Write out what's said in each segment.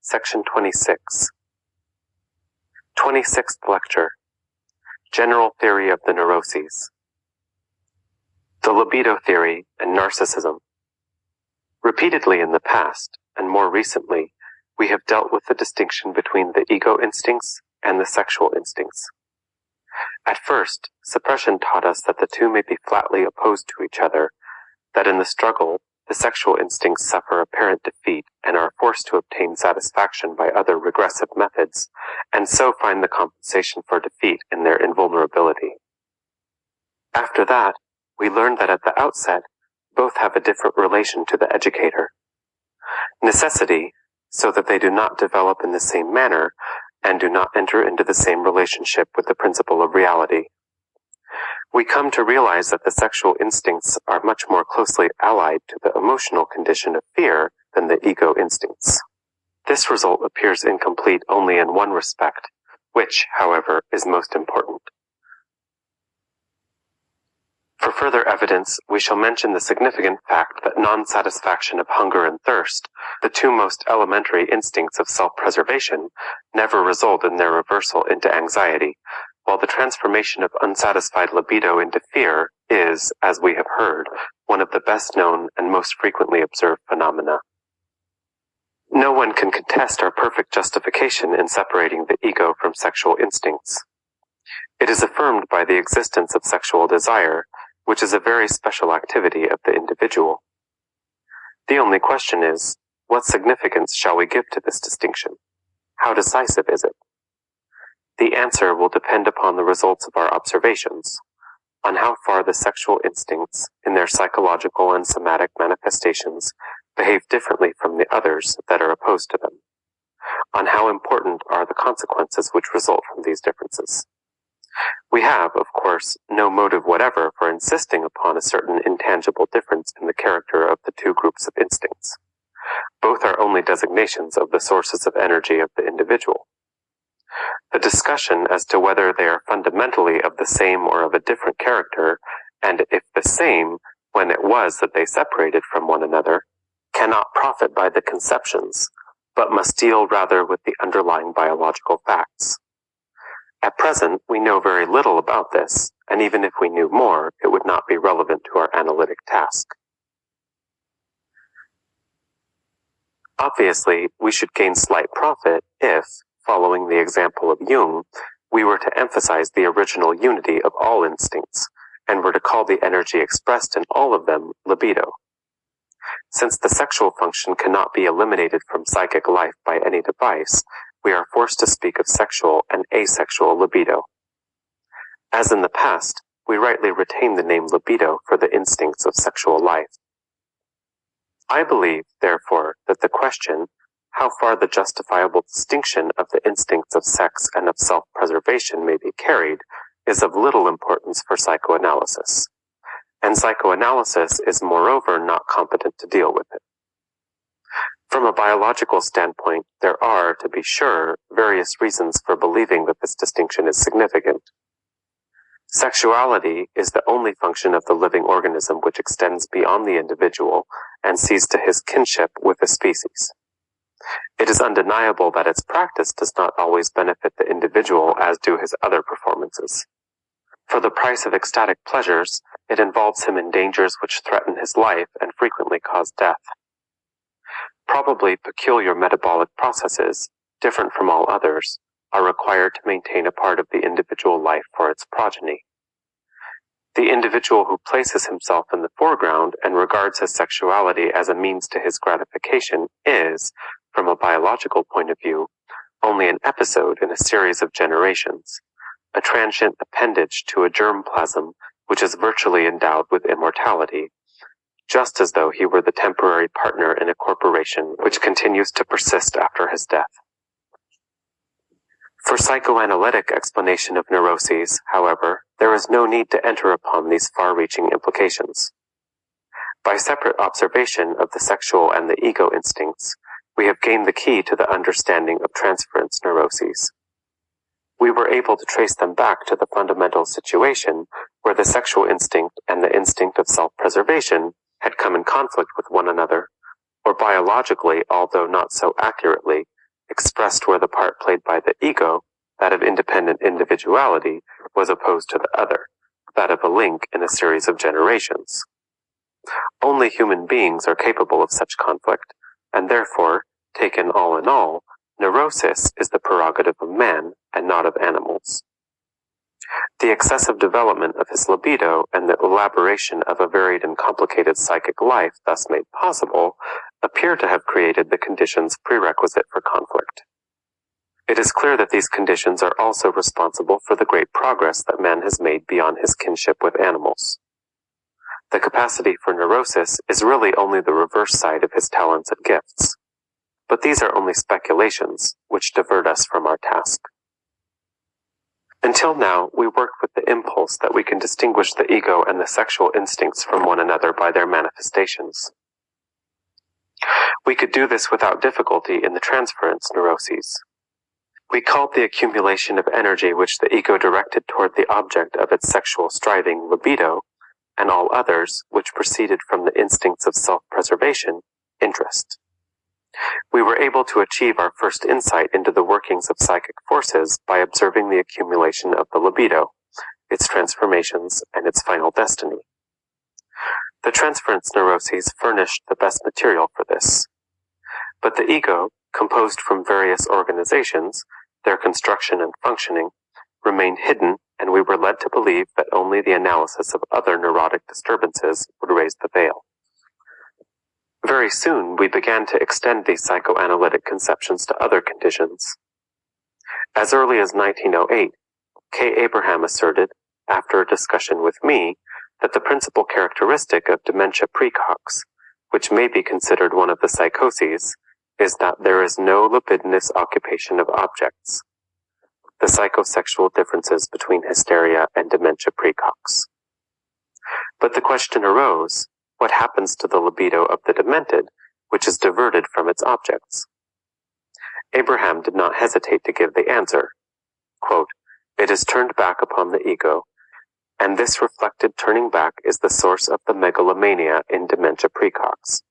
Section 26. 26th Lecture. General Theory of the Neuroses. The Libido Theory and Narcissism. Repeatedly in the past, and more recently, we have dealt with the distinction between the ego instincts and the sexual instincts. At first, suppression taught us that the two may be flatly opposed to each other, that in the struggle, the sexual instincts suffer apparent defeat and are forced to obtain satisfaction by other regressive methods, and so find the compensation for defeat in their invulnerability. After that, we learned that at the outset, both have a different relation to the educator. Necessity, so that they do not develop in the same manner, and do not enter into the same relationship with the principle of reality. We come to realize that the sexual instincts are much more closely allied to the emotional condition of fear than the ego instincts. This result appears incomplete only in one respect, which, however, is most important. For further evidence, we shall mention the significant fact that non-satisfaction of hunger and thirst, the two most elementary instincts of self-preservation, never result in their reversal into anxiety, while the transformation of unsatisfied libido into fear is, as we have heard, one of the best known and most frequently observed phenomena. No one can contest our perfect justification in separating the ego from sexual instincts. It is affirmed by the existence of sexual desire, which is a very special activity of the individual. The only question is, what significance shall we give to this distinction? How decisive is it? The answer will depend upon the results of our observations, on how far the sexual instincts, in their psychological and somatic manifestations, behave differently from the others that are opposed to them, on how important are the consequences which result from these differences. We have, of course, no motive whatever for insisting upon a certain intangible difference in the character of the two groups of instincts. Both are only designations of the sources of energy of the individual. The discussion as to whether they are fundamentally of the same or of a different character, and if the same, when it was that they separated from one another, cannot profit by the conceptions, but must deal rather with the underlying biological facts. At present, we know very little about this, and even if we knew more, it would not be relevant to our analytic task. Obviously, we should gain slight profit if, following the example of Jung, we were to emphasize the original unity of all instincts, and were to call the energy expressed in all of them libido. Since the sexual function cannot be eliminated from psychic life by any device, we are forced to speak of sexual and asexual libido. As in the past, we rightly retain the name libido for the instincts of sexual life. I believe, therefore, that the question, how far the justifiable distinction of the instincts of sex and of self-preservation may be carried, is of little importance for psychoanalysis, and psychoanalysis is moreover not competent to deal with it. From a biological standpoint, there are, to be sure, various reasons for believing that this distinction is significant. Sexuality is the only function of the living organism which extends beyond the individual and sees to his kinship with the species. It is undeniable that its practice does not always benefit the individual as do his other performances. For the price of ecstatic pleasures, it involves him in dangers which threaten his life and frequently cause death. Probably peculiar metabolic processes, different from all others, are required to maintain a part of the individual life for its progeny. The individual who places himself in the foreground and regards his sexuality as a means to his gratification is, from a biological point of view, only an episode in a series of generations, a transient appendage to a germplasm which is virtually endowed with immortality, just as though he were the temporary partner in a corporation which continues to persist after his death. For psychoanalytic explanation of neuroses, however, there is no need to enter upon these far-reaching implications. By separate observation of the sexual and the ego instincts, we have gained the key to the understanding of transference neuroses. We were able to trace them back to the fundamental situation where the sexual instinct and the instinct of self-preservation had come in conflict with one another, or biologically, although not so accurately, expressed where the part played by the ego, that of independent individuality, was opposed to the other, that of a link in a series of generations. Only human beings are capable of such conflict, and therefore, taken all in all, neurosis is the prerogative of man and not of animals. The excessive development of his libido and the elaboration of a varied and complicated psychic life thus made possible appear to have created the conditions prerequisite for conflict. It is clear that these conditions are also responsible for the great progress that man has made beyond his kinship with animals. The capacity for neurosis is really only the reverse side of his talents and gifts. But these are only speculations, which divert us from our task. Until now, we worked with the impulse that we can distinguish the ego and the sexual instincts from one another by their manifestations. We could do this without difficulty in the transference neuroses. We called the accumulation of energy which the ego directed toward the object of its sexual striving libido, and all others which proceeded from the instincts of self-preservation, interest. We were able to achieve our first insight into the workings of psychic forces by observing the accumulation of the libido, its transformations, and its final destiny. The transference neuroses furnished the best material for this. But the ego, composed from various organizations, their construction and functioning, remained hidden, and we were led to believe that only the analysis of other neurotic disturbances would raise the veil. Very soon, we began to extend these psychoanalytic conceptions to other conditions. As early as 1908, K. Abraham asserted, after a discussion with me, that the principal characteristic of dementia praecox, which may be considered one of the psychoses, is that there is no libidinous occupation of objects, the psychosexual differences between hysteria and dementia praecox. But the question arose, what happens to the libido of the demented, which is diverted from its objects? Abraham did not hesitate to give the answer. Quote, "It is turned back upon the ego, and this reflected turning back is the source of the megalomania in dementia praecox.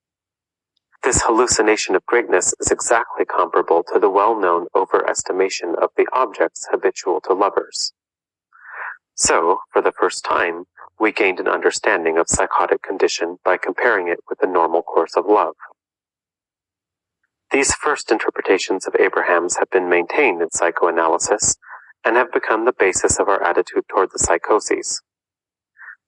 This hallucination of greatness is exactly comparable to the well-known overestimation of the objects habitual to lovers." So, for the first time, we gained an understanding of psychotic condition by comparing it with the normal course of love. These first interpretations of Abraham's have been maintained in psychoanalysis and have become the basis of our attitude toward the psychoses.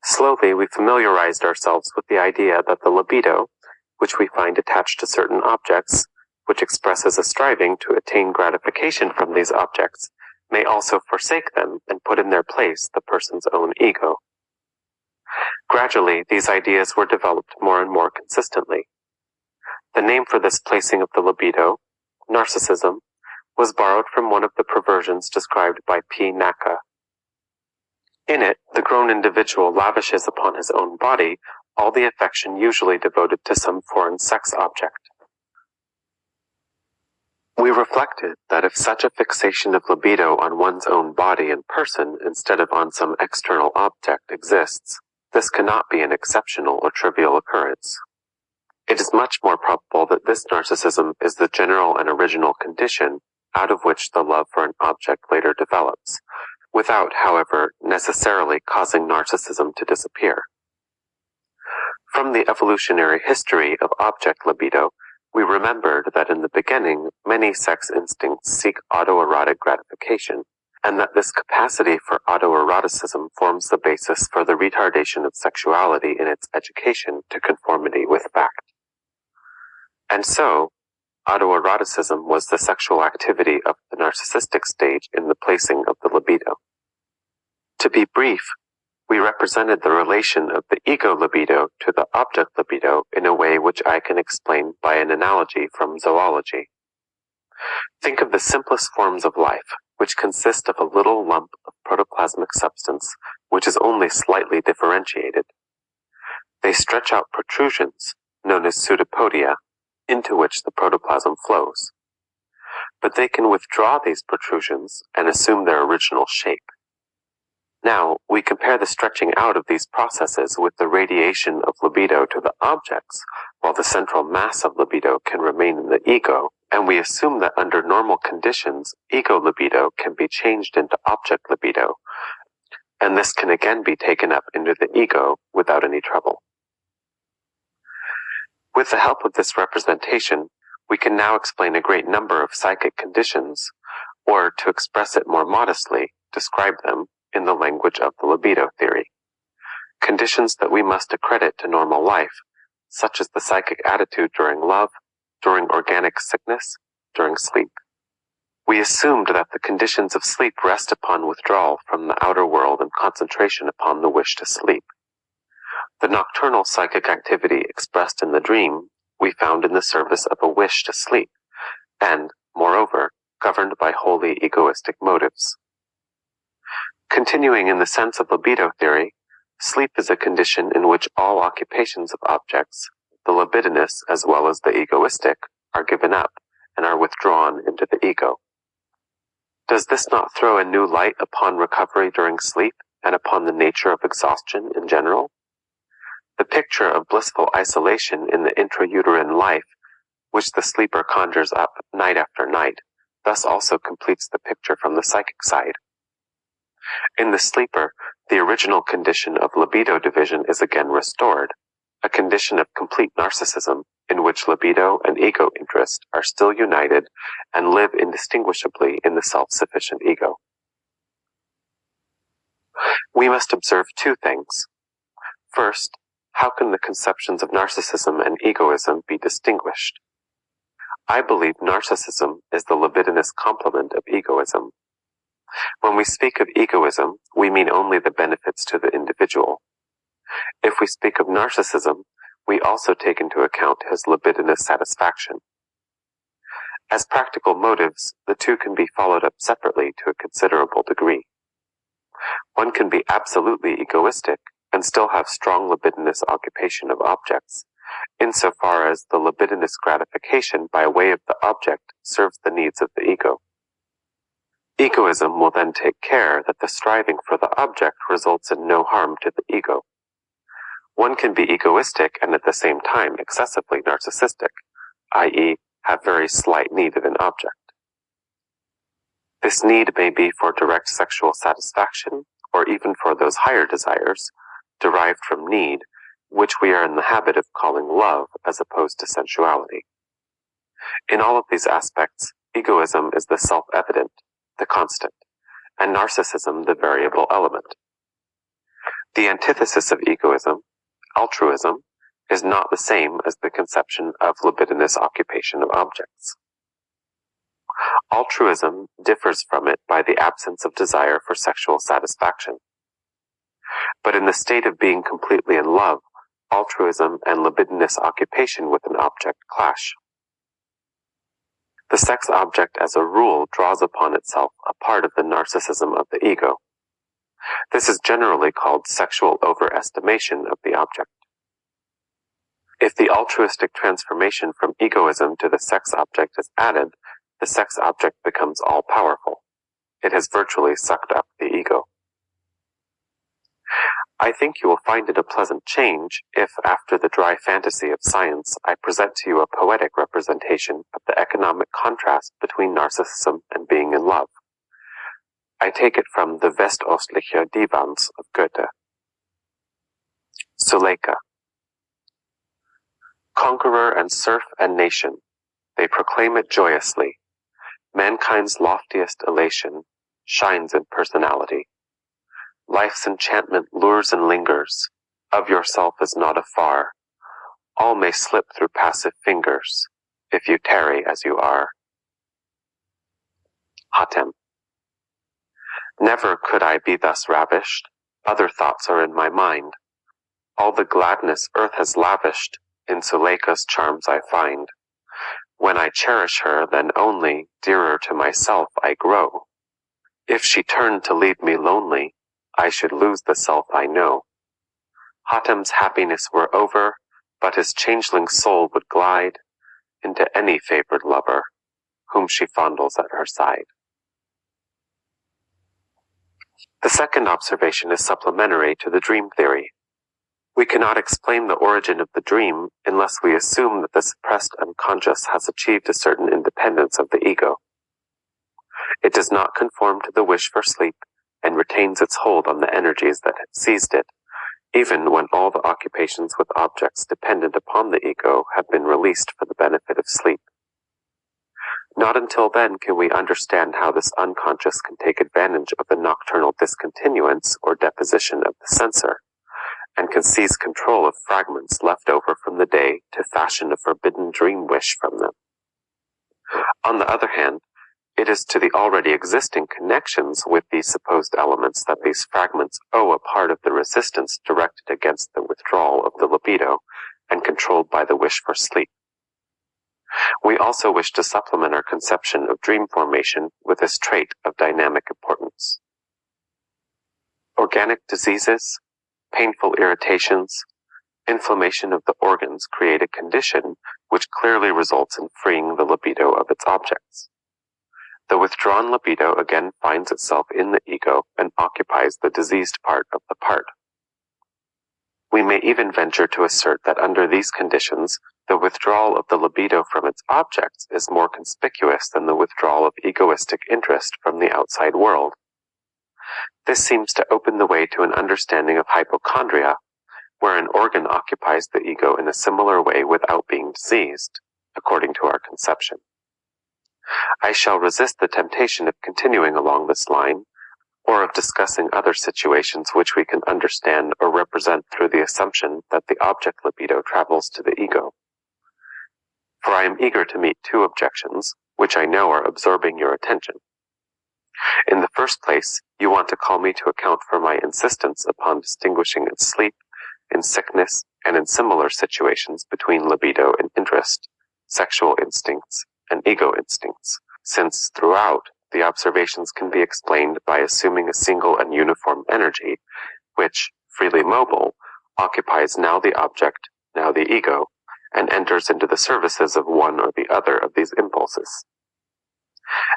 Slowly, we familiarized ourselves with the idea that the libido, which we find attached to certain objects, which expresses a striving to attain gratification from these objects, may also forsake them and put in their place the person's own ego. Gradually, these ideas were developed more and more consistently. The name for this placing of the libido, Narcissism, was borrowed from one of the perversions described by P. Naka. In it, the grown individual lavishes upon his own body all the affection usually devoted to some foreign sex object. We reflected that if such a fixation of libido on one's own body and person instead of on some external object exists, this cannot be an exceptional or trivial occurrence. It is much more probable that this narcissism is the general and original condition out of which the love for an object later develops, without, however, necessarily causing narcissism to disappear. From the evolutionary history of object libido, we remembered that in the beginning, many sex instincts seek autoerotic gratification, and that this capacity for autoeroticism forms the basis for the retardation of sexuality in its education to conformity with fact. And so, autoeroticism was the sexual activity of the narcissistic stage in the placing of the libido. To be brief, we represented the relation of the ego libido to the object libido in a way which I can explain by an analogy from zoology. Think of the simplest forms of life, which consist of a little lump of protoplasmic substance which is only slightly differentiated. They stretch out protrusions, known as pseudopodia, into which the protoplasm flows. But they can withdraw these protrusions and assume their original shape. Now, we compare the stretching out of these processes with the radiation of libido to the objects while the central mass of libido can remain in the ego, and we assume that under normal conditions, ego libido can be changed into object libido, and this can again be taken up into the ego without any trouble. With the help of this representation, we can now explain a great number of psychic conditions, or, to express it more modestly, describe them in the language of the libido theory. Conditions that we must accredit to normal life, such as the psychic attitude during love, during organic sickness, during sleep. We assumed that the conditions of sleep rest upon withdrawal from the outer world and concentration upon the wish to sleep. The nocturnal psychic activity expressed in the dream we found in the service of a wish to sleep, and, moreover, governed by wholly egoistic motives. Continuing in the sense of libido theory, sleep is a condition in which all occupations of objects, the libidinous as well as the egoistic, are given up and are withdrawn into the ego. Does this not throw a new light upon recovery during sleep and upon the nature of exhaustion in general? The picture of blissful isolation in the intrauterine life, which the sleeper conjures up night after night, thus also completes the picture from the psychic side. In the sleeper, the original condition of libido division is again restored, a condition of complete narcissism in which libido and ego interest are still united and live indistinguishably in the self-sufficient ego. We must observe two things. First, how can the conceptions of narcissism and egoism be distinguished? I believe narcissism is the libidinous complement of egoism. When we speak of egoism, we mean only the benefits to the individual. If we speak of narcissism, we also take into account his libidinous satisfaction. As practical motives, the two can be followed up separately to a considerable degree. One can be absolutely egoistic and still have strong libidinous occupation of objects, insofar as the libidinous gratification by way of the object serves the needs of the ego. Egoism will then take care that the striving for the object results in no harm to the ego. One can be egoistic and at the same time excessively narcissistic, i.e., have very slight need of an object. This need may be for direct sexual satisfaction, or even for those higher desires, derived from need, which we are in the habit of calling love as opposed to sensuality. In all of these aspects, egoism is the self-evident, the constant, and narcissism the variable element. The antithesis of egoism, altruism, is not the same as the conception of libidinous occupation of objects. Altruism differs from it by the absence of desire for sexual satisfaction. But in the state of being completely in love, altruism and libidinous occupation with an object clash. The sex object as a rule draws upon itself a part of the narcissism of the ego. This is generally called sexual overestimation of the object. If the altruistic transformation from egoism to the sex object is added, the sex object becomes all-powerful. It has virtually sucked up the ego. I think you will find it a pleasant change if, after the dry fantasy of science, I present to you a poetic representation of the economic contrast between narcissism and being in love. I take it from the Westostliche Divans of Goethe. Suleika. Conqueror and serf and nation, they proclaim it joyously. Mankind's loftiest elation shines in personality. Life's enchantment lures and lingers, of yourself is not afar. All may slip through passive fingers, if you tarry as you are. Hatem. Never could I be thus ravished, other thoughts are in my mind. All the gladness earth has lavished, in Suleika's charms I find. When I cherish her, then only, dearer to myself I grow. If she turned to leave me lonely, I should lose the self I know. Hatem's happiness were over, but his changeling soul would glide into any favored lover, whom she fondles at her side. The second observation is supplementary to the dream theory. We cannot explain the origin of the dream unless we assume that the suppressed unconscious has achieved a certain independence of the ego. It does not conform to the wish for sleep and retains its hold on the energies that have seized it, even when all the occupations with objects dependent upon the ego have been released for the benefit of sleep. Not until then can we understand how this unconscious can take advantage of the nocturnal discontinuance or deposition of the censor, and can seize control of fragments left over from the day to fashion a forbidden dream wish from them. On the other hand, it is to the already existing connections with these supposed elements that these fragments owe a part of the resistance directed against the withdrawal of the libido and controlled by the wish for sleep. We also wish to supplement our conception of dream formation with this trait of dynamic importance. Organic diseases, painful irritations, inflammation of the organs create a condition which clearly results in freeing the libido of its objects. The withdrawn libido again finds itself in the ego and occupies the diseased part of the part. We may even venture to assert that under these conditions, the withdrawal of the libido from its objects is more conspicuous than the withdrawal of egoistic interest from the outside world. This seems to open the way to an understanding of hypochondria, where an organ occupies the ego in a similar way without being diseased, according to our conception. I shall resist the temptation of continuing along this line, or of discussing other situations which we can understand or represent through the assumption that the object libido travels to the ego. For I am eager to meet two objections, which I know are absorbing your attention. In the first place, you want to call me to account for my insistence upon distinguishing in sleep, in sickness, and in similar situations between libido and interest, sexual instincts, and ego instincts, since throughout, the observations can be explained by assuming a single and uniform energy, which, freely mobile, occupies now the object, now the ego, and enters into the services of one or the other of these impulses.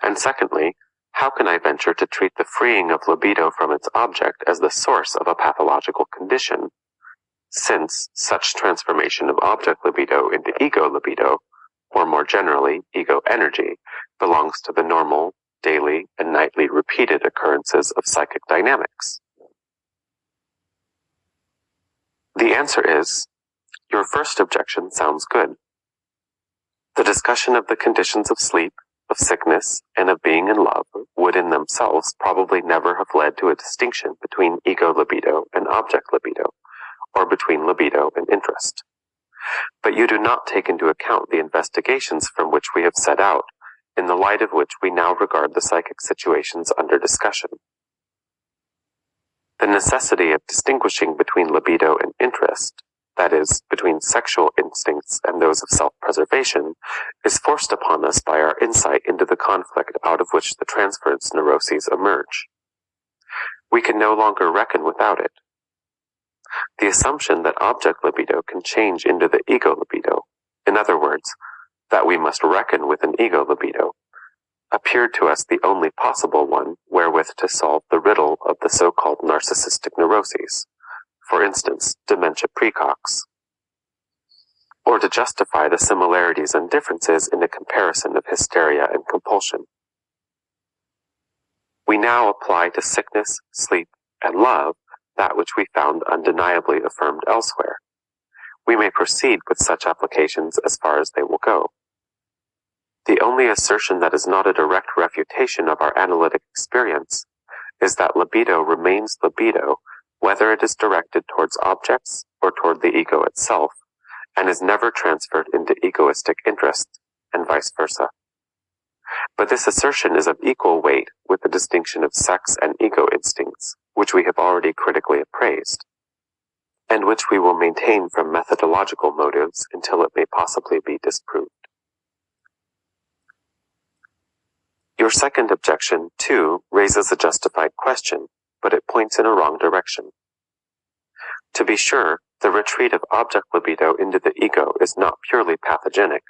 And secondly, how can I venture to treat the freeing of libido from its object as the source of a pathological condition, since such transformation of object libido into ego libido, or more generally, ego energy, belongs to the normal, daily, and nightly repeated occurrences of psychic dynamics? The answer is, your first objection sounds good. The discussion of the conditions of sleep, of sickness, and of being in love would in themselves probably never have led to a distinction between ego libido and object libido, or between libido and interest. But you do not take into account the investigations from which we have set out, in the light of which we now regard the psychic situations under discussion. The necessity of distinguishing between libido and interest, that is, between sexual instincts and those of self-preservation, is forced upon us by our insight into the conflict out of which the transference neuroses emerge. We can no longer reckon without it. The assumption that object libido can change into the ego libido, in other words, that we must reckon with an ego libido, appeared to us the only possible one wherewith to solve the riddle of the so-called narcissistic neuroses, for instance, dementia praecox, or to justify the similarities and differences in a comparison of hysteria and compulsion. We now apply to sickness, sleep, and love that which we found undeniably affirmed elsewhere. We may proceed with such applications as far as they will go. The only assertion that is not a direct refutation of our analytic experience is that libido remains libido whether it is directed towards objects or toward the ego itself, and is never transferred into egoistic interest, and vice versa. But this assertion is of equal weight with the distinction of sex and ego instincts, which we have already critically appraised, and which we will maintain from methodological motives until it may possibly be disproved. Your second objection, too, raises a justified question, but it points in a wrong direction. To be sure, the retreat of object libido into the ego is not purely pathogenic.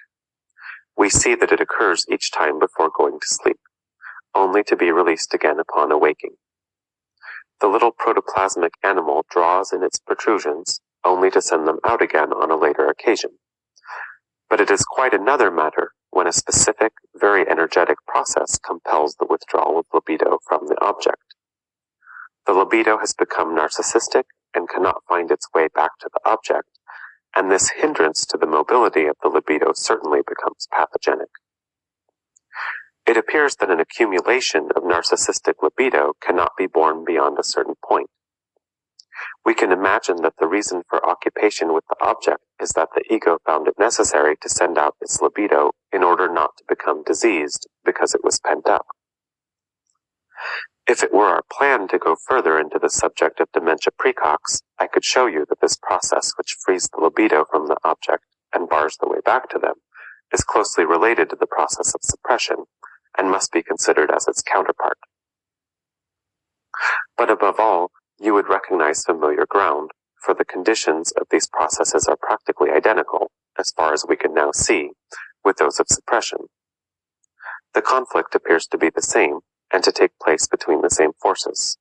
We see that it occurs each time before going to sleep, only to be released again upon awaking. The little protoplasmic animal draws in its protrusions, only to send them out again on a later occasion. But it is quite another matter when a specific, very energetic process compels the withdrawal of libido from the object. The libido has become narcissistic and cannot find its way back to the object, and this hindrance to the mobility of the libido certainly becomes pathogenic. It appears that an accumulation of narcissistic libido cannot be borne beyond a certain point. We can imagine that the reason for occupation with the object is that the ego found it necessary to send out its libido in order not to become diseased because it was pent up. If it were our plan to go further into the subject of dementia praecox, I could show you that this process which frees the libido from the object and bars the way back to them is closely related to the process of suppression and must be considered as its counterpart. But above all, you would recognize familiar ground, for the conditions of these processes are practically identical, as far as we can now see, with those of suppression. The conflict appears to be the same, and to take place between the same forces.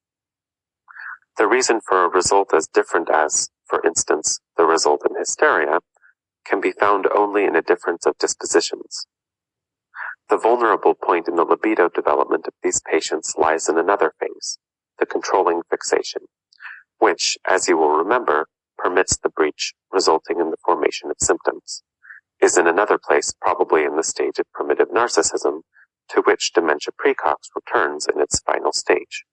The reason for a result as different as, for instance, the result in hysteria, can be found only in a difference of dispositions. The vulnerable point in the libido development of these patients lies in another phase, the controlling fixation, which, as you will remember, permits the breach resulting in the formation of symptoms, is in another place probably in the stage of primitive narcissism, to which dementia praecox returns in its final stage.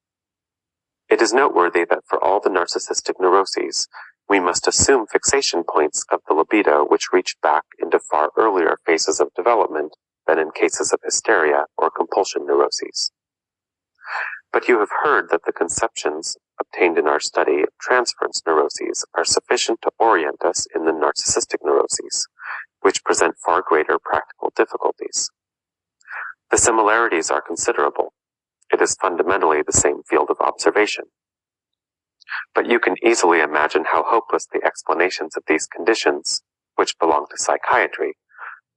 It is noteworthy that for all the narcissistic neuroses, we must assume fixation points of the libido which reach back into far earlier phases of development than in cases of hysteria or compulsion neuroses. But you have heard that the conceptions obtained in our study of transference neuroses are sufficient to orient us in the narcissistic neuroses, which present far greater practical difficulties. The similarities are considerable. It is fundamentally the same field of observation. But you can easily imagine how hopeless the explanations of these conditions, which belong to psychiatry,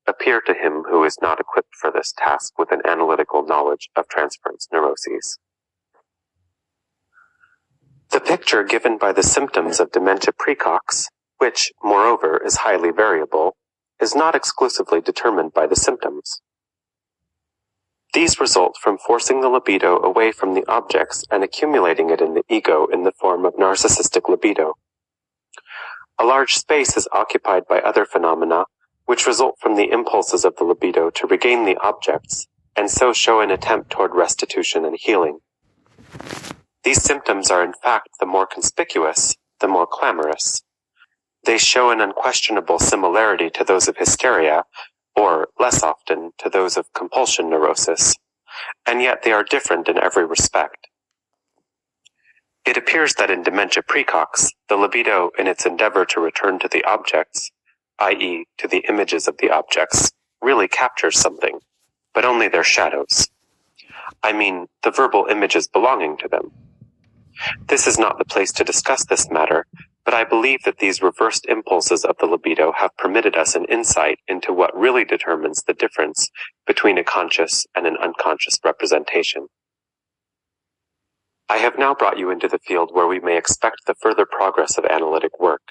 appear to him who is not equipped for this task with an analytical knowledge of transference neuroses. The picture given by the symptoms of dementia praecox, which, moreover, is highly variable, is not exclusively determined by the symptoms. These result from forcing the libido away from the objects and accumulating it in the ego in the form of narcissistic libido. A large space is occupied by other phenomena which result from the impulses of the libido to regain the objects and so show an attempt toward restitution and healing. These symptoms are in fact the more conspicuous, the more clamorous. They show an unquestionable similarity to those of hysteria, or, less often, to those of compulsion neurosis, and yet they are different in every respect. It appears that in dementia praecox, the libido, in its endeavor to return to the objects, i.e., to the images of the objects, really captures something, but only their shadows. I mean, the verbal images belonging to them. This is not the place to discuss this matter, but I believe that these reversed impulses of the libido have permitted us an insight into what really determines the difference between a conscious and an unconscious representation. I have now brought you into the field where we may expect the further progress of analytic work.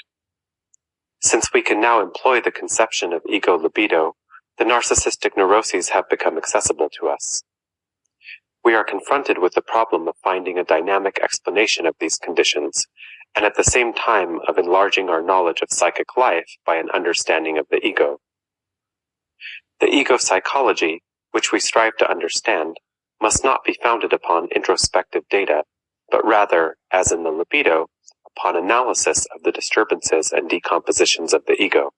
Since we can now employ the conception of ego libido, the narcissistic neuroses have become accessible to us. We are confronted with the problem of finding a dynamic explanation of these conditions, and at the same time of enlarging our knowledge of psychic life by an understanding of the ego. The ego psychology, which we strive to understand, must not be founded upon introspective data, but rather, as in the libido, upon analysis of the disturbances and decompositions of the ego.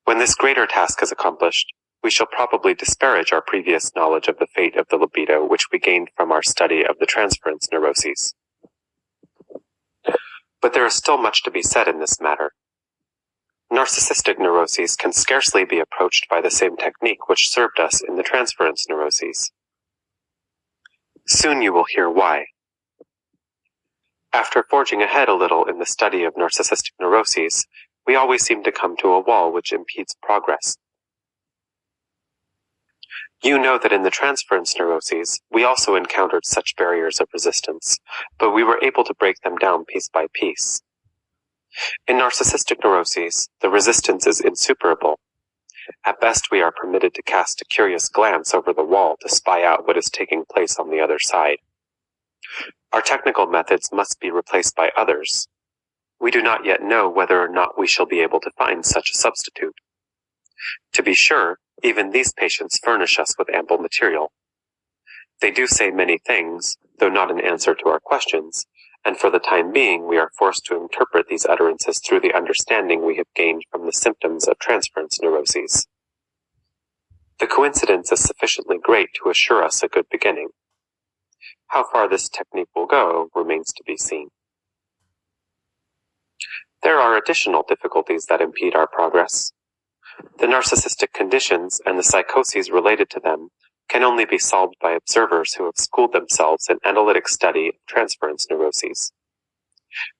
When this greater task is accomplished, we shall probably disparage our previous knowledge of the fate of the libido which we gained from our study of the transference neuroses. But there is still much to be said in this matter. Narcissistic neuroses can scarcely be approached by the same technique which served us in the transference neuroses. Soon you will hear why. After forging ahead a little in the study of narcissistic neuroses, we always seem to come to a wall which impedes progress. You know that in the transference neuroses, we also encountered such barriers of resistance, but we were able to break them down piece by piece. In narcissistic neuroses, the resistance is insuperable. At best, we are permitted to cast a curious glance over the wall to spy out what is taking place on the other side. Our technical methods must be replaced by others. We do not yet know whether or not we shall be able to find such a substitute. To be sure, even these patients furnish us with ample material. They do say many things, though not in answer to our questions, and for the time being we are forced to interpret these utterances through the understanding we have gained from the symptoms of transference neuroses. The coincidence is sufficiently great to assure us a good beginning. How far this technique will go remains to be seen. There are additional difficulties that impede our progress. The narcissistic conditions and the psychoses related to them can only be solved by observers who have schooled themselves in analytic study of transference neuroses.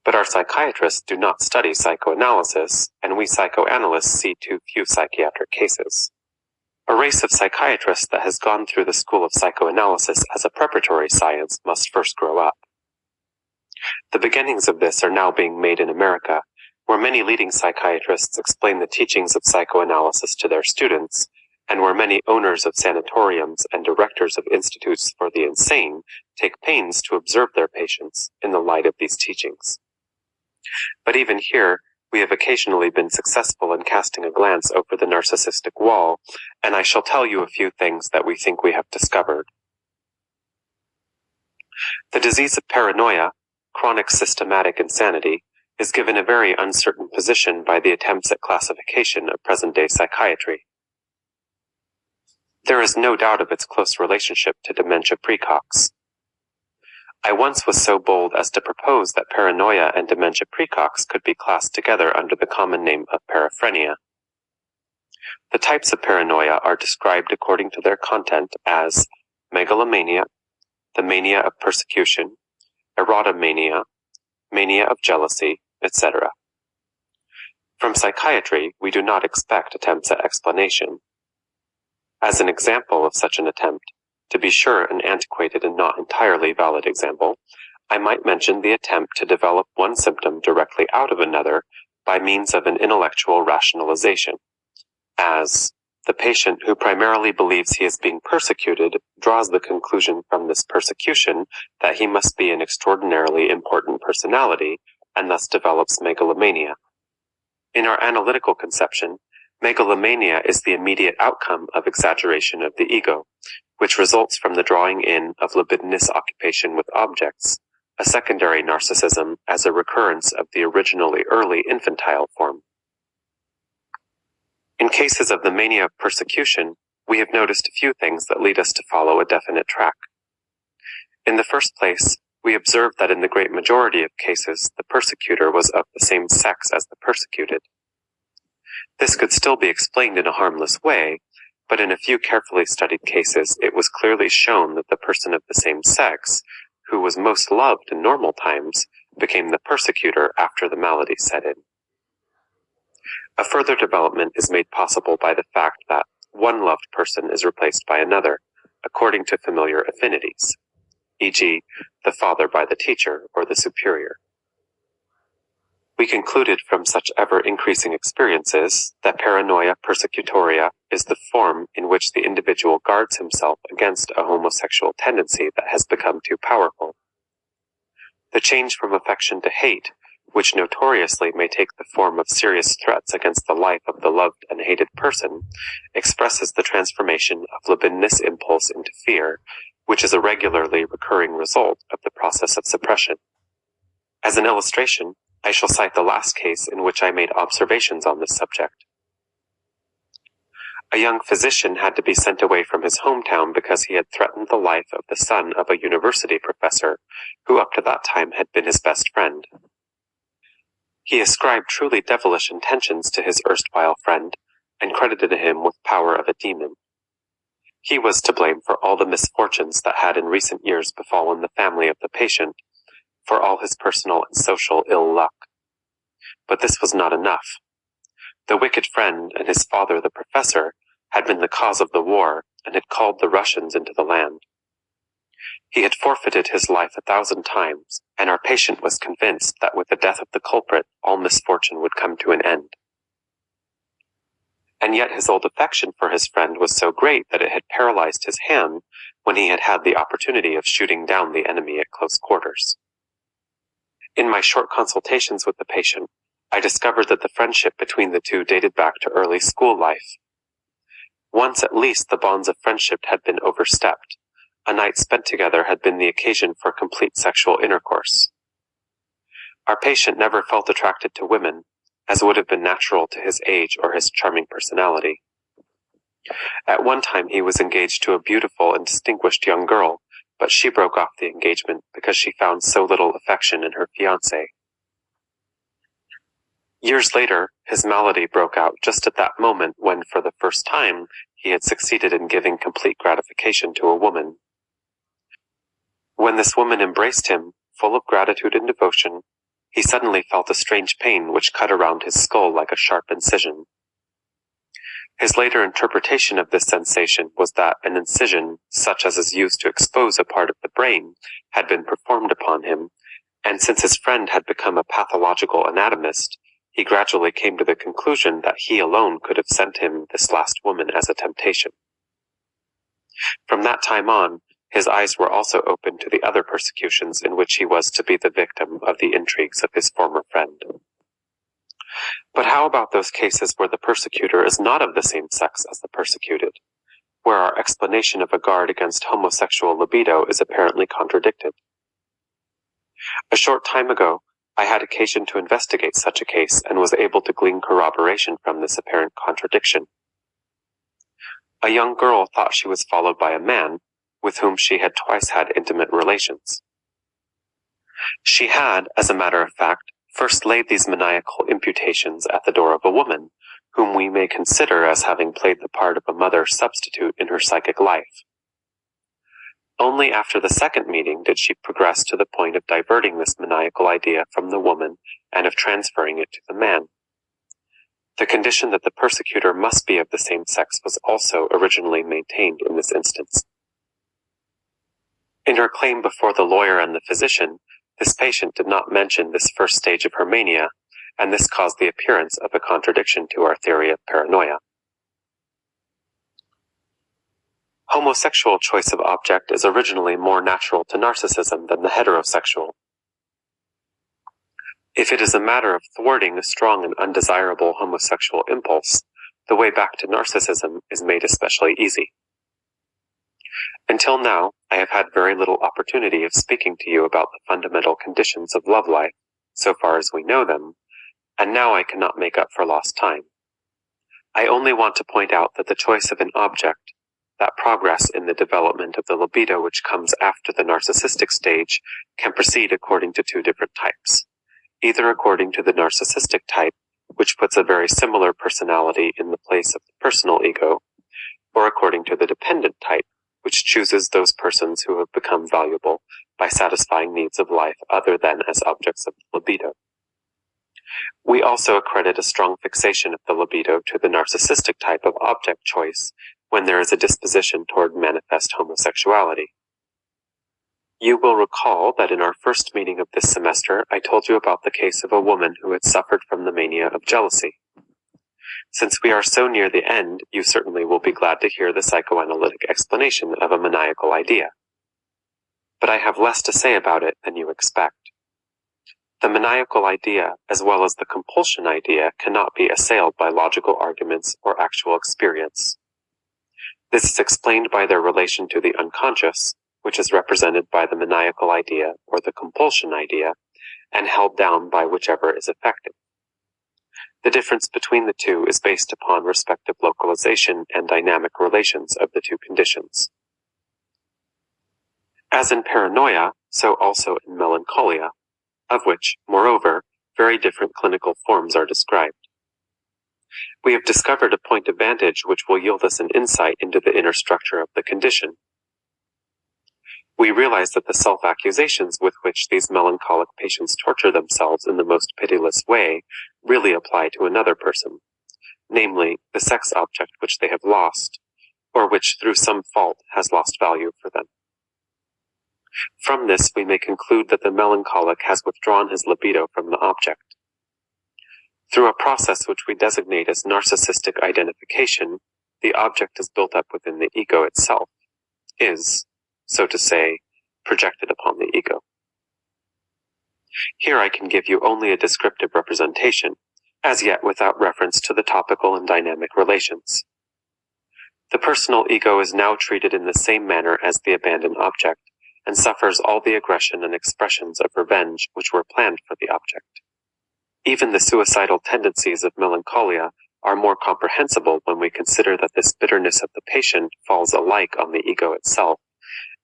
But our psychiatrists do not study psychoanalysis, and we psychoanalysts see too few psychiatric cases. A race of psychiatrists that has gone through the school of psychoanalysis as a preparatory science must first grow up. The beginnings of this are now being made in America, where many leading psychiatrists explain the teachings of psychoanalysis to their students, and where many owners of sanatoriums and directors of institutes for the insane take pains to observe their patients in the light of these teachings. But even here, we have occasionally been successful in casting a glance over the narcissistic wall, and I shall tell you a few things that we think we have discovered. The disease of paranoia, chronic systematic insanity, is given a very uncertain position by the attempts at classification of present-day psychiatry. There is no doubt of its close relationship to dementia praecox. I once was so bold as to propose that paranoia and dementia praecox could be classed together under the common name of paraphrenia. The types of paranoia are described according to their content as megalomania, the mania of persecution, erotomania, mania of jealousy, etc. From psychiatry, we do not expect attempts at explanation. As an example of such an attempt, to be sure an antiquated and not entirely valid example, I might mention the attempt to develop one symptom directly out of another by means of an intellectual rationalization, as the patient who primarily believes he is being persecuted draws the conclusion from this persecution that he must be an extraordinarily important personality and thus develops megalomania. In our analytical conception, megalomania is the immediate outcome of exaggeration of the ego, which results from the drawing in of libidinous occupation with objects, a secondary narcissism as a recurrence of the originally early infantile form. In cases of the mania of persecution, we have noticed a few things that lead us to follow a definite track. In the first place, we observed that in the great majority of cases, the persecutor was of the same sex as the persecuted. This could still be explained in a harmless way, but in a few carefully studied cases, it was clearly shown that the person of the same sex, who was most loved in normal times, became the persecutor after the malady set in. A further development is made possible by the fact that one loved person is replaced by another, according to familiar affinities, e.g., the father by the teacher or the superior. We concluded from such ever-increasing experiences that paranoia persecutoria is the form in which the individual guards himself against a homosexual tendency that has become too powerful. The change from affection to hate, which notoriously may take the form of serious threats against the life of the loved and hated person, expresses the transformation of libidinous impulse into fear, which is a regularly recurring result of the process of suppression. As an illustration, I shall cite the last case in which I made observations on this subject. A young physician had to be sent away from his hometown because he had threatened the life of the son of a university professor, who up to that time had been his best friend. He ascribed truly devilish intentions to his erstwhile friend, and credited him with power of a demon. He was to blame for all the misfortunes that had in recent years befallen the family of the patient, for all his personal and social ill luck. But this was not enough. The wicked friend and his father, the professor, had been the cause of the war and had called the Russians into the land. He had forfeited his life 1,000 times, and our patient was convinced that with the death of the culprit, all misfortune would come to an end. And yet his old affection for his friend was so great that it had paralyzed his hand when he had had the opportunity of shooting down the enemy at close quarters. In my short consultations with the patient, I discovered that the friendship between the two dated back to early school life. Once at least the bonds of friendship had been overstepped. A night spent together had been the occasion for complete sexual intercourse. Our patient never felt attracted to women, as would have been natural to his age or his charming personality. At one time he was engaged to a beautiful and distinguished young girl, but she broke off the engagement because she found so little affection in her fiancé. Years later, his malady broke out just at that moment when, for the first time, he had succeeded in giving complete gratification to a woman. When this woman embraced him, full of gratitude and devotion, he suddenly felt a strange pain which cut around his skull like a sharp incision. His later interpretation of this sensation was that an incision, such as is used to expose a part of the brain, had been performed upon him, and since his friend had become a pathological anatomist, he gradually came to the conclusion that he alone could have sent him this last woman as a temptation. From that time on, his eyes were also open to the other persecutions in which he was to be the victim of the intrigues of his former friend. But how about those cases where the persecutor is not of the same sex as the persecuted, where our explanation of a guard against homosexual libido is apparently contradicted? A short time ago, I had occasion to investigate such a case and was able to glean corroboration from this apparent contradiction. A young girl thought she was followed by a man with whom she had twice had intimate relations. She had, as a matter of fact, first laid these maniacal imputations at the door of a woman, whom we may consider as having played the part of a mother substitute in her psychic life. Only after the second meeting did she progress to the point of diverting this maniacal idea from the woman and of transferring it to the man. The condition that the persecutor must be of the same sex was also originally maintained in this instance. In her claim before the lawyer and the physician, this patient did not mention this first stage of her mania, and this caused the appearance of a contradiction to our theory of paranoia. Homosexual choice of object is originally more natural to narcissism than the heterosexual. If it is a matter of thwarting a strong and undesirable homosexual impulse, the way back to narcissism is made especially easy. Until now, I have had very little opportunity of speaking to you about the fundamental conditions of love life, so far as we know them, and now I cannot make up for lost time. I only want to point out that the choice of an object, that progress in the development of the libido which comes after the narcissistic stage, can proceed according to two different types, either according to the narcissistic type, which puts a very similar personality in the place of the personal ego, or according to the dependent type, which chooses those persons who have become valuable by satisfying needs of life other than as objects of the libido. We also accredit a strong fixation of the libido to the narcissistic type of object choice when there is a disposition toward manifest homosexuality. You will recall that in our first meeting of this semester, I told you about the case of a woman who had suffered from the mania of jealousy. Since we are so near the end, you certainly will be glad to hear the psychoanalytic explanation of a maniacal idea. But I have less to say about it than you expect. The maniacal idea, as well as the compulsion idea, cannot be assailed by logical arguments or actual experience. This is explained by their relation to the unconscious, which is represented by the maniacal idea or the compulsion idea, and held down by whichever is effective. The difference between the two is based upon respective localization and dynamic relations of the two conditions. As in paranoia, so also in melancholia, of which, moreover, very different clinical forms are described. We have discovered a point of vantage which will yield us an insight into the inner structure of the condition. We realize that the self-accusations with which these melancholic patients torture themselves in the most pitiless way really apply to another person, namely, the sex object which they have lost, or which through some fault has lost value for them. From this, we may conclude that the melancholic has withdrawn his libido from the object. Through a process which we designate as narcissistic identification, the object is built up within the ego itself, is, so to say, projected upon the ego. Here I can give you only a descriptive representation, as yet without reference to the topical and dynamic relations. The personal ego is now treated in the same manner as the abandoned object, and suffers all the aggression and expressions of revenge which were planned for the object. Even the suicidal tendencies of melancholia are more comprehensible when we consider that this bitterness of the patient falls alike on the ego itself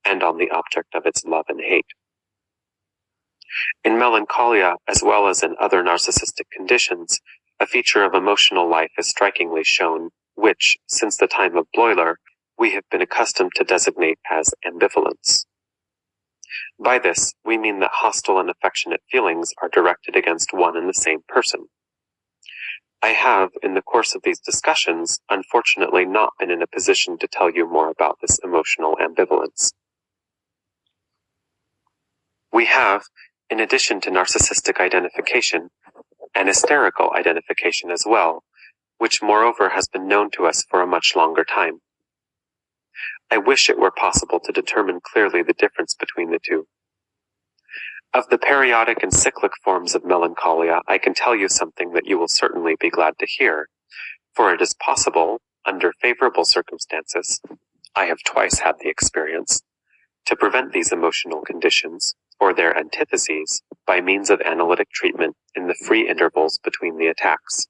and on the object of its love and hate. In melancholia, as well as in other narcissistic conditions, a feature of emotional life is strikingly shown, which, since the time of Bleuler, we have been accustomed to designate as ambivalence. By this, we mean that hostile and affectionate feelings are directed against one and the same person. I have, in the course of these discussions, unfortunately not been in a position to tell you more about this emotional ambivalence. We have, in addition to narcissistic identification, an hysterical identification as well, which moreover has been known to us for a much longer time. I wish it were possible to determine clearly the difference between the two. Of the periodic and cyclic forms of melancholia, I can tell you something that you will certainly be glad to hear, for it is possible, under favorable circumstances, I have twice had the experience, to prevent these emotional conditions, or their antitheses, by means of analytic treatment in the free intervals between the attacks.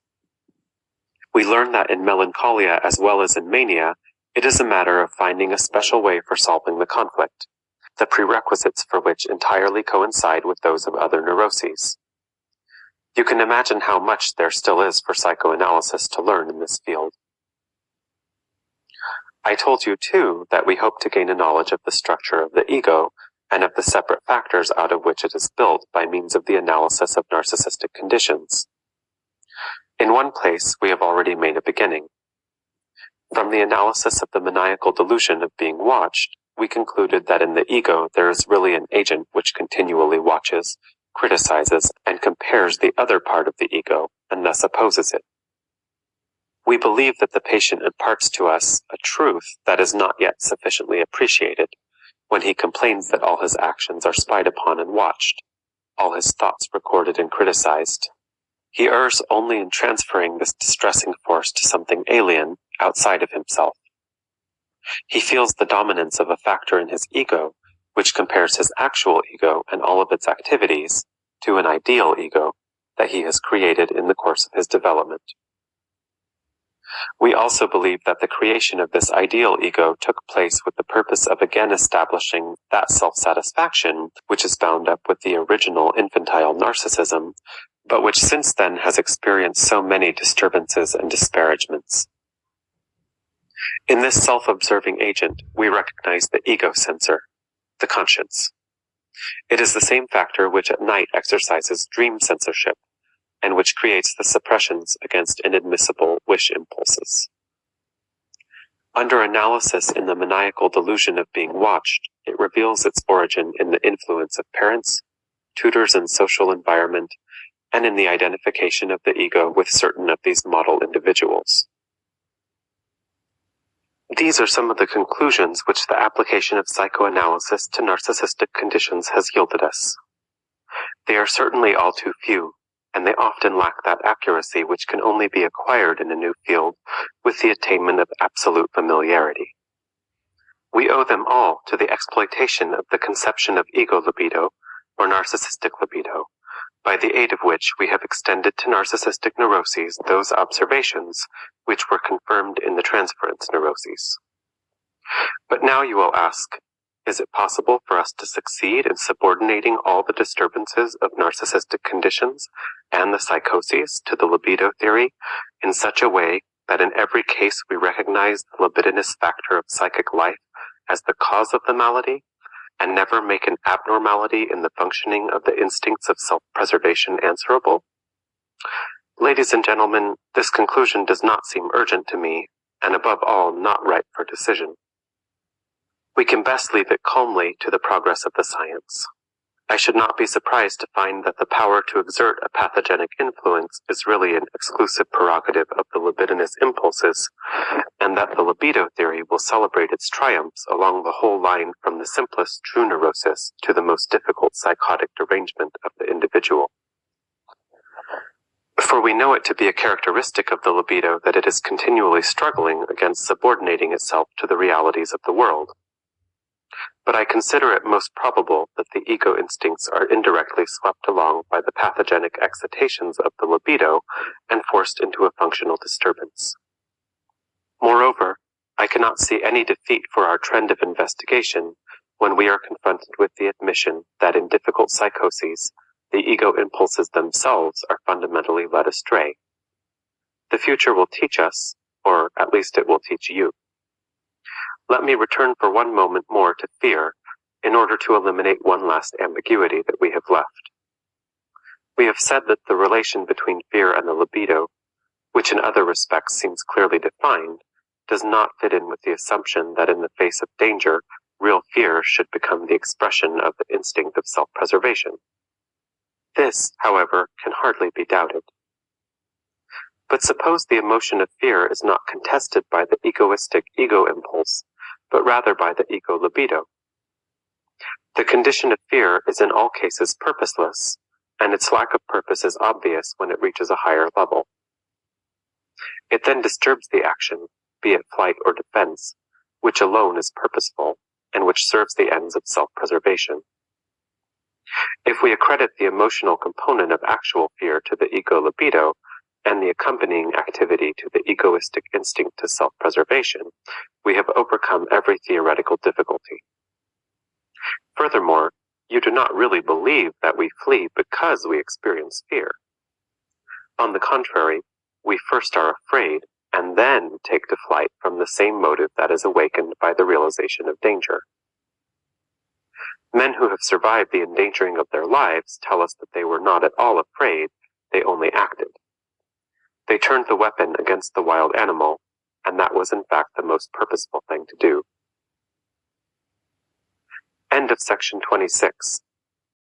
We learn that in melancholia as well as in mania, it is a matter of finding a special way for solving the conflict, the prerequisites for which entirely coincide with those of other neuroses. You can imagine how much there still is for psychoanalysis to learn in this field. I told you, too, that we hope to gain a knowledge of the structure of the ego and of the separate factors out of which it is built by means of the analysis of narcissistic conditions. In one place, we have already made a beginning. From the analysis of the maniacal delusion of being watched, we concluded that in the ego there is really an agent which continually watches, criticizes, and compares the other part of the ego, and thus opposes it. We believe that the patient imparts to us a truth that is not yet sufficiently appreciated, when he complains that all his actions are spied upon and watched, all his thoughts recorded and criticized. He errs only in transferring this distressing force to something alien, outside of himself. He feels the dominance of a factor in his ego, which compares his actual ego and all of its activities to an ideal ego that he has created in the course of his development. We also believe that the creation of this ideal ego took place with the purpose of again establishing that self-satisfaction which is bound up with the original infantile narcissism, but which since then has experienced so many disturbances and disparagements. In this self-observing agent, we recognize the ego censor, the conscience. It is the same factor which at night exercises dream censorship, and which creates the suppressions against inadmissible wish impulses. Under analysis in the maniacal delusion of being watched, it reveals its origin in the influence of parents, tutors and social environment, and in the identification of the ego with certain of these model individuals. These are some of the conclusions which the application of psychoanalysis to narcissistic conditions has yielded us. They are certainly all too few, and they often lack that accuracy which can only be acquired in a new field with the attainment of absolute familiarity. We owe them all to the exploitation of the conception of ego libido, or narcissistic libido, by the aid of which we have extended to narcissistic neuroses those observations which were confirmed in the transference neuroses. But now you will ask, is it possible for us to succeed in subordinating all the disturbances of narcissistic conditions and the psychoses to the libido theory in such a way that in every case we recognize the libidinous factor of psychic life as the cause of the malady, and never make an abnormality in the functioning of the instincts of self-preservation answerable? Ladies and gentlemen, this conclusion does not seem urgent to me, and above all, not ripe for decision. We can best leave it calmly to the progress of the science. I should not be surprised to find that the power to exert a pathogenic influence is really an exclusive prerogative of the libidinous impulses, and that the libido theory will celebrate its triumphs along the whole line from the simplest true neurosis to the most difficult psychotic derangement of the individual. For we know it to be a characteristic of the libido that it is continually struggling against subordinating itself to the realities of the world. But I consider it most probable that the ego instincts are indirectly swept along by the pathogenic excitations of the libido and forced into a functional disturbance. Moreover, I cannot see any defeat for our trend of investigation when we are confronted with the admission that in difficult psychoses, the ego impulses themselves are fundamentally led astray. The future will teach us, or at least it will teach you. Let me return for one moment more to fear in order to eliminate one last ambiguity that we have left. We have said that the relation between fear and the libido, which in other respects seems clearly defined, does not fit in with the assumption that in the face of danger, real fear should become the expression of the instinct of self-preservation. This, however, can hardly be doubted. But suppose the emotion of fear is not contested by the egoistic ego impulse, but rather by the ego libido. The condition of fear is in all cases purposeless, and its lack of purpose is obvious when it reaches a higher level. It then disturbs the action, be it flight or defense, which alone is purposeful, and which serves the ends of self-preservation. If we accredit the emotional component of actual fear to the ego libido, and the accompanying activity to the egoistic instinct to self-preservation, we have overcome every theoretical difficulty. Furthermore, you do not really believe that we flee because we experience fear. On the contrary, we first are afraid and then take to flight from the same motive that is awakened by the realization of danger. Men who have survived the endangering of their lives tell us that they were not at all afraid, they only acted. They turned the weapon against the wild animal, and that was in fact the most purposeful thing to do. End of section 26.